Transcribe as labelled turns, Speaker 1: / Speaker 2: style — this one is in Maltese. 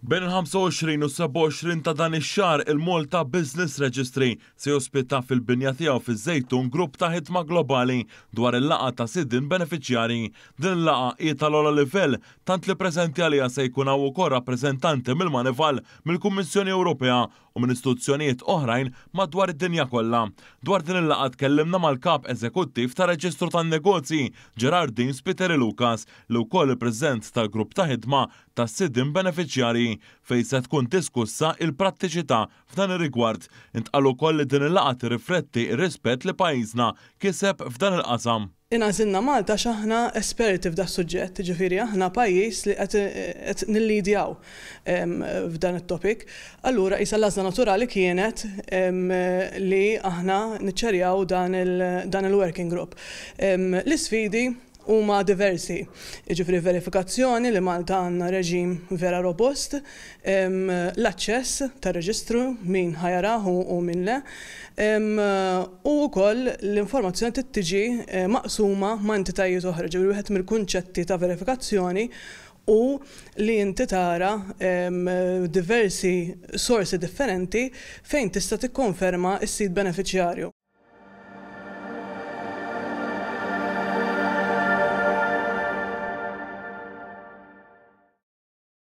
Speaker 1: Bejn il-25 u 27 ta' dan ix-xahar il-Malta Business Registry se jospita fil-binja tiegħu fiż-Żejtun grupp ta' ħidma globali dwar il-laqgħa ta' sidien benefiċjarji. Din il-laqgħa hi tal-ogħla livell tant li preżenti għaliha se jkun hawn ukoll rappreżentanti mill-Manival, mill-Kummissjoni Ewropea u minn istituzzjonijiet oħrajn madwar id-dinja kollha. Dwar din il-laqgħa tkellimna mal-kap eżekuttiv ta' Reġistru tan-Negozji Gerardin Spiteri Lucas li wkoll il-President tal-grupp ta' ħidma tas-sidien benefiċjarji fejn se tkun diskussa il-prattiċità f'dan ir-rigward. Intqal ukoll li din il-laqgħa tirrifletti r-rispett li pajjiżna kiseb f'dan il-qasam.
Speaker 2: Inqażilna Malta x'aħna esperti f'da suġġett, ġifieri aħna pajjiż li qed nillidjaw f'dan it-topic. Allura qisha l-għażla naturali kienet li aħna niċċarjaw dan il-working group. L-isfidi huma diversi, jiġifieri verifikazzjoni li Malta għandna reġim vera robust, l-aċċess tar-reġistru min ħajaraħ u min le, u wkoll l-informazzjoni trid tiġi maqsuma ma' entitajiet oħra, ġifieri wieħed mill-kunċetti ta' verifikazzjoni u li inti tara diversi sorsi differenti fejn tista' tikkonferma s-sit benefiċjarju.